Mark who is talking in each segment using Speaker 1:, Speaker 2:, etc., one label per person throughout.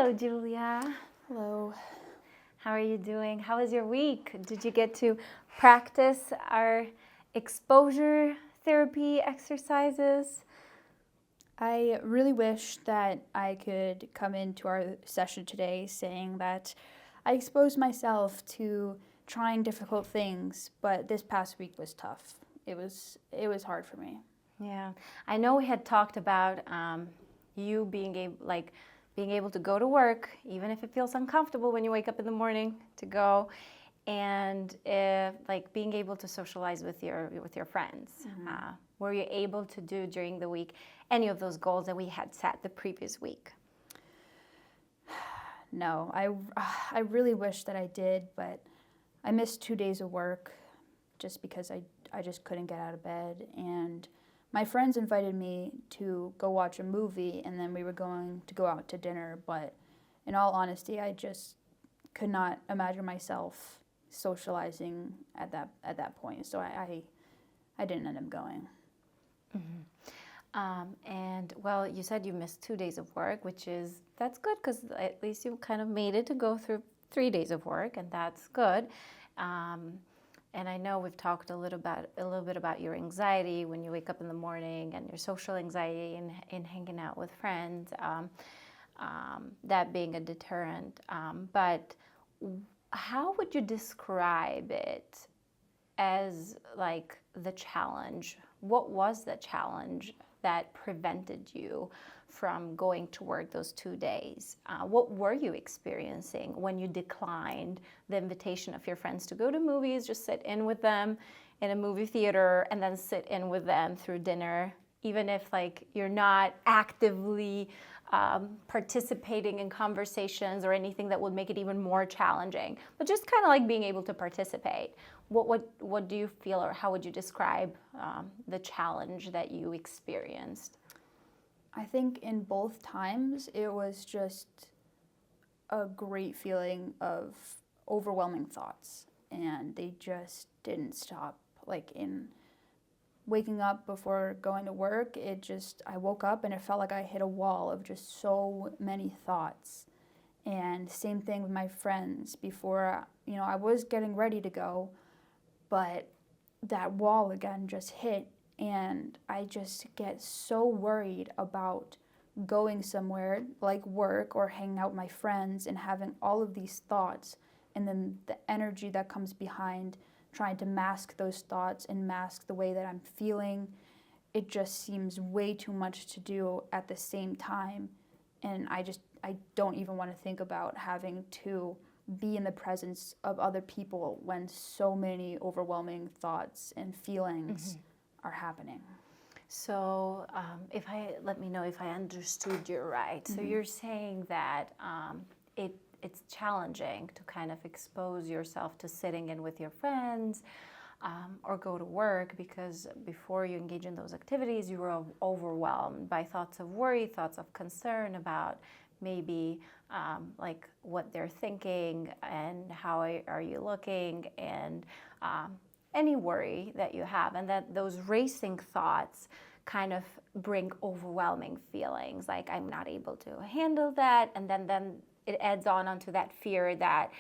Speaker 1: Hello, Julia.
Speaker 2: Hello.
Speaker 1: How are you doing? How was your week? Did you get to practice our exposure therapy exercises?
Speaker 2: I really wish that I could come into our session today saying that I exposed myself to trying difficult things, but this past week was tough. It was hard for me.
Speaker 1: Yeah, I know we had talked about you being able to go to work, even if it feels uncomfortable when you wake up in the morning to go, and being able to socialize with your friends.
Speaker 2: Mm-hmm.
Speaker 1: Were you able to do during the week any of those goals that we had set the previous week?
Speaker 2: No, I really wish that I did, but I missed 2 days of work just because I just couldn't get out of bed. And my friends invited me to go watch a movie, and then we were going to go out to dinner. But in all honesty, I just could not imagine myself socializing at that point. So I didn't end up going.
Speaker 1: Mm-hmm. And well, you said you missed 2 days of work, that's good because at least you kind of made it to go through 3 days of work, and that's good. And I know we've talked a little bit about your anxiety when you wake up in the morning and your social anxiety in hanging out with friends, that being a deterrent. But how would you describe it as like the challenge? What was the challenge that prevented you from going to work those 2 days? What were you experiencing when you declined the invitation of your friends to go to movies, just sit in with them in a movie theater and then sit in with them through dinner, even if like you're not actively participating in conversations or anything that would make it even more challenging, but just kind of like being able to participate? What do you feel, or how would you describe the challenge that you experienced?
Speaker 2: I think in both times it was just a great feeling of overwhelming thoughts, and they just didn't stop. Like in waking up before going to work, I woke up and it felt like I hit a wall of just so many thoughts. And same thing with my friends before, I was getting ready to go, but that wall again just hit, and I just get so worried about going somewhere like work or hanging out with my friends and having all of these thoughts, and then the energy that comes behind trying to mask those thoughts and mask the way that I'm feeling. It just seems way too much to do at the same time, and I don't even want to think about having to be in the presence of other people when so many overwhelming thoughts and feelings are happening.
Speaker 1: So let me know if I understood you right. So you're saying that it's challenging to kind of expose yourself to sitting in with your friends or go to work, because before you engage in those activities, you were overwhelmed by thoughts of worry, thoughts of concern about maybe like what they're thinking and how are you looking, and any worry that you have, and that those racing thoughts kind of bring overwhelming feelings like I'm not able to handle that, and then it adds onto that fear that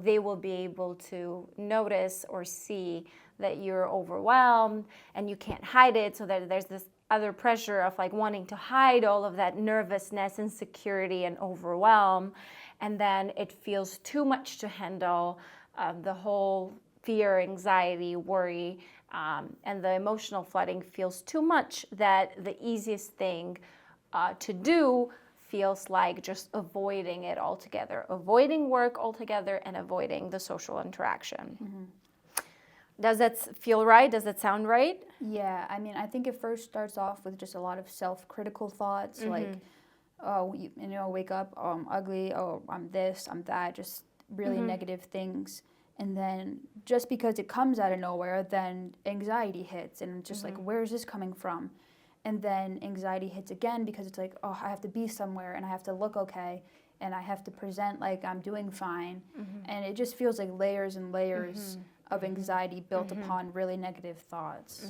Speaker 1: they will be able to notice or see that you're overwhelmed and you can't hide it, so that there's this other pressure of like wanting to hide all of that nervousness, insecurity, and overwhelm, and then it feels too much to handle, the whole fear, anxiety, worry, and the emotional flooding feels too much, that the easiest thing to do feels like just avoiding it altogether, avoiding work altogether and avoiding the social interaction.
Speaker 2: Mm-hmm.
Speaker 1: Does that feel right? Does that sound right?
Speaker 2: Yeah, I mean, I think it first starts off with just a lot of self-critical thoughts, like, oh, wake up, oh, I'm ugly, oh, I'm this, I'm that, just really negative things. And then just because it comes out of nowhere, then anxiety hits, and it's just like, where is this coming from? And then anxiety hits again because it's like, oh, I have to be somewhere and I have to look okay and I have to present like I'm doing fine. And it just feels like layers and layers of anxiety built upon really negative thoughts.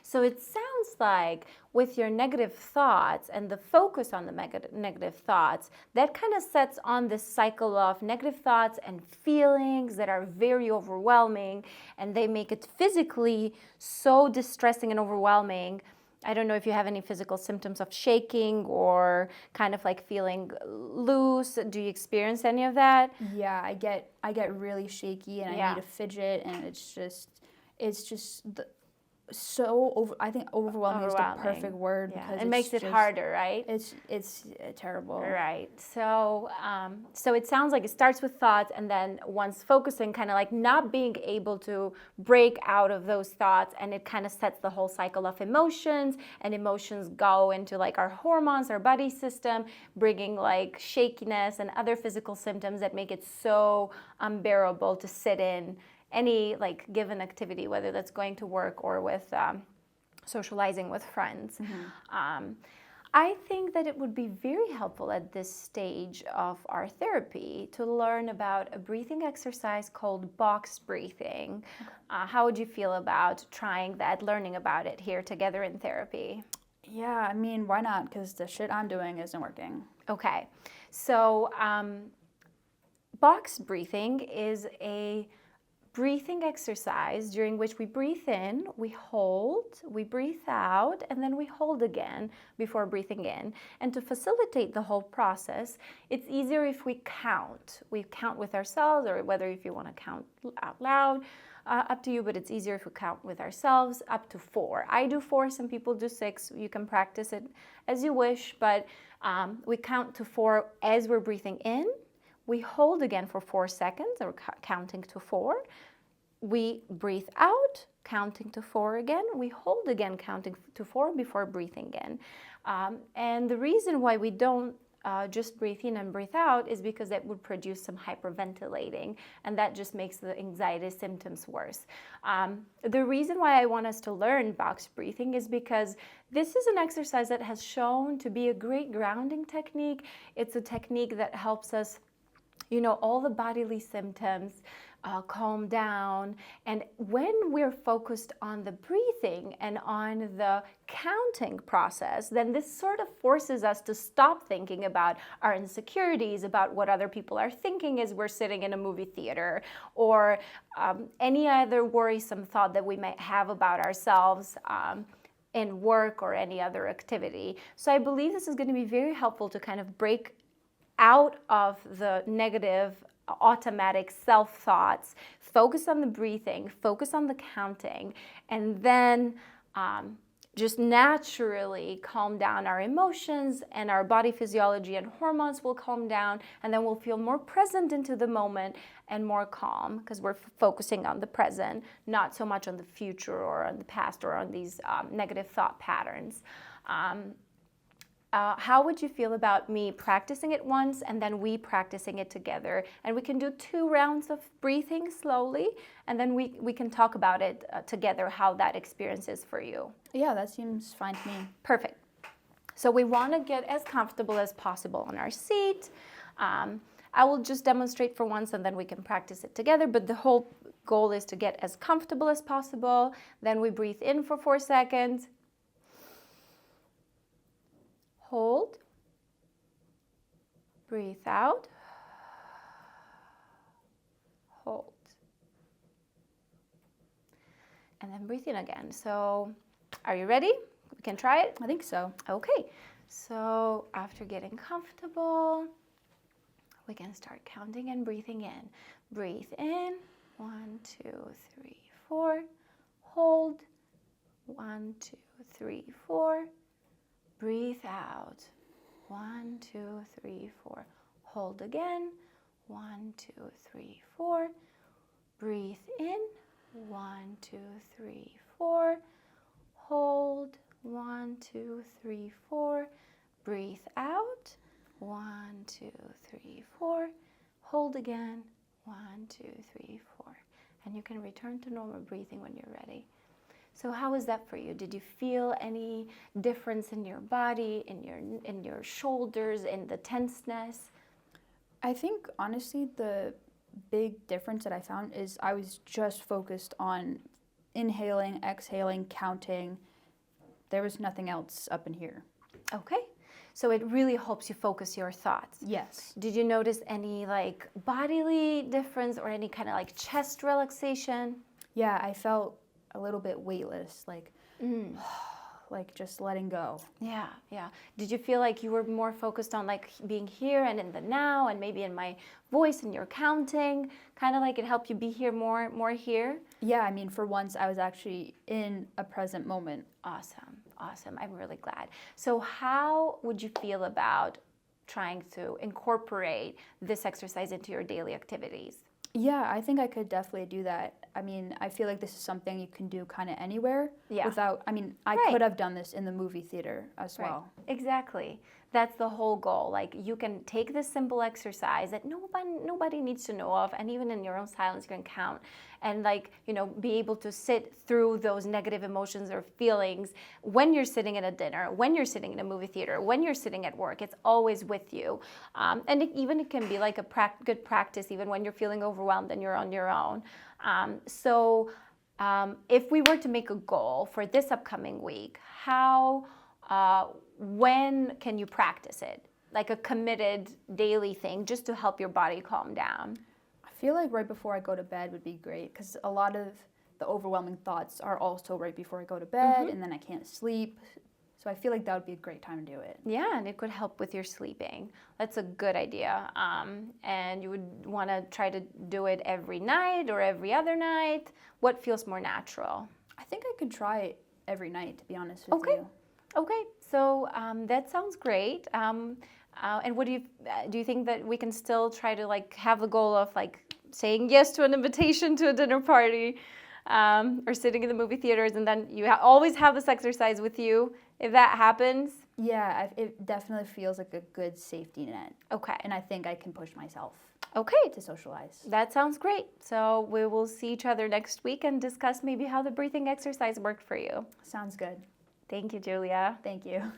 Speaker 1: So it sounds like with your negative thoughts and the focus on the negative thoughts, that kind of sets on this cycle of negative thoughts and feelings that are very overwhelming, and they make it physically so distressing and overwhelming. I don't know if you have any physical symptoms of shaking or kind of like feeling loose. Do you experience any of that?
Speaker 2: Yeah, I get really shaky and I need to fidget, and it's just I think overwhelming is the perfect word, because
Speaker 1: it makes it harder, right?
Speaker 2: It's terrible.
Speaker 1: Right. So so it sounds like it starts with thoughts, and then one's focusing kind of like not being able to break out of those thoughts, and it kind of sets the whole cycle of emotions, and emotions go into like our hormones, our body system, bringing like shakiness and other physical symptoms that make it so unbearable to sit in any like given activity, whether that's going to work or with socializing with friends. I think that it would be very helpful at this stage of our therapy to learn about a breathing exercise called box breathing. How would you feel about trying that, learning about it here together in therapy?
Speaker 2: Yeah, I mean, why not? Because the shit I'm doing isn't working.
Speaker 1: Okay, so box breathing is a breathing exercise during which we breathe in, we hold, we breathe out, and then we hold again before breathing in. And to facilitate the whole process, it's easier if we count. We count with ourselves, or whether if you want to count out loud, up to you, but it's easier if we count with ourselves up to 4. I do 4, some people do 6. You can practice it as you wish, but we count to 4 as we're breathing in. We hold again for 4 seconds, or counting to 4. We breathe out, counting to 4 again. We hold again, counting to 4 before breathing in. And the reason why we don't just breathe in and breathe out is because that would produce some hyperventilating, and that just makes the anxiety symptoms worse. The reason why I want us to learn box breathing is because this is an exercise that has shown to be a great grounding technique. It's a technique that helps us, all the bodily symptoms calm down. And when we're focused on the breathing and on the counting process, then this sort of forces us to stop thinking about our insecurities, about what other people are thinking as we're sitting in a movie theater, or any other worrisome thought that we might have about ourselves in work or any other activity. So I believe this is going to be very helpful to kind of break out of the negative automatic self-thoughts, focus on the breathing, focus on the counting, and then just naturally calm down our emotions, and our body physiology and hormones will calm down, and then we'll feel more present into the moment and more calm, because we're focusing on the present, not so much on the future or on the past or on these negative thought patterns. How would you feel about me practicing it once and then we practicing it together? And we can do 2 rounds of breathing slowly, and then we can talk about it together, how that experience is for you.
Speaker 2: Yeah, that seems fine to me.
Speaker 1: Perfect. So we want to get as comfortable as possible on our seat. I will just demonstrate for once, and then we can practice it together, but the whole goal is to get as comfortable as possible. Then we breathe in for 4 seconds. Hold, breathe out, hold, and then breathe in again. So are you ready? We can try it?
Speaker 2: I think so.
Speaker 1: Okay, so after getting comfortable, we can start counting and breathing in. Breathe in, 1, 2, 3, 4, hold, 1, 2, 3, 4, breathe out, 1, 2, 3, 4. Hold again, 1, 2, 3, 4. Breathe in, 1, 2, 3, 4. Hold, 1, 2, 3, 4. Breathe out, 1, 2, 3, 4. Hold again, 1, 2, 3, 4. And you can return to normal breathing when you're ready. So how is that for you? Did you feel any difference in your body, in your shoulders, in the tenseness?
Speaker 2: I think honestly the big difference that I found is I was just focused on inhaling, exhaling, counting. There was nothing else up in here.
Speaker 1: Okay. So it really helps you focus your thoughts.
Speaker 2: Yes.
Speaker 1: Did you notice any like bodily difference or any kind of like chest relaxation?
Speaker 2: Yeah, I felt a little bit weightless, like like just letting go.
Speaker 1: Yeah, yeah. Did you feel like you were more focused on like being here and in the now and maybe in my voice and your counting? Kind of like it helped you be here more here?
Speaker 2: Yeah, I mean, for once I was actually in a present moment.
Speaker 1: Awesome, awesome. I'm really glad. So how would you feel about trying to incorporate this exercise into your daily activities?
Speaker 2: Yeah, I think I could definitely do that. I mean, I feel like this is something you can do kind of anywhere
Speaker 1: Yeah.
Speaker 2: without, I mean, I
Speaker 1: Right.
Speaker 2: could have done this in the movie theater as well.
Speaker 1: Exactly. That's the whole goal. Like you can take this simple exercise that nobody needs to know of, and even in your own silence you can count, and like, you know, be able to sit through those negative emotions or feelings when you're sitting at a dinner, when you're sitting in a movie theater, when you're sitting at work. It's always with you, and it can be like a good practice even when you're feeling overwhelmed and you're on your own. If we were to make a goal for this upcoming week, when can you practice it? Like a committed daily thing just to help your body calm down.
Speaker 2: I feel like right before I go to bed would be great because a lot of the overwhelming thoughts are also right before I go to bed and then I can't sleep. So I feel like that would be a great time to do it.
Speaker 1: Yeah, and it could help with your sleeping. That's a good idea. And you would want to try to do it every night or every other night. What feels more natural?
Speaker 2: I think I could try it every night, to be honest with you.
Speaker 1: Okay, so that sounds great. And what do you think that we can still try to like have the goal of like saying yes to an invitation to a dinner party, or sitting in the movie theaters, and then you always have this exercise with you if that happens?
Speaker 2: Yeah, it definitely feels like a good safety net.
Speaker 1: Okay.
Speaker 2: And I think I can push myself
Speaker 1: Okay.
Speaker 2: to socialize.
Speaker 1: That sounds great. So we will see each other next week and discuss maybe how the breathing exercise worked for you.
Speaker 2: Sounds good.
Speaker 1: Thank you, Julia.
Speaker 2: Thank you.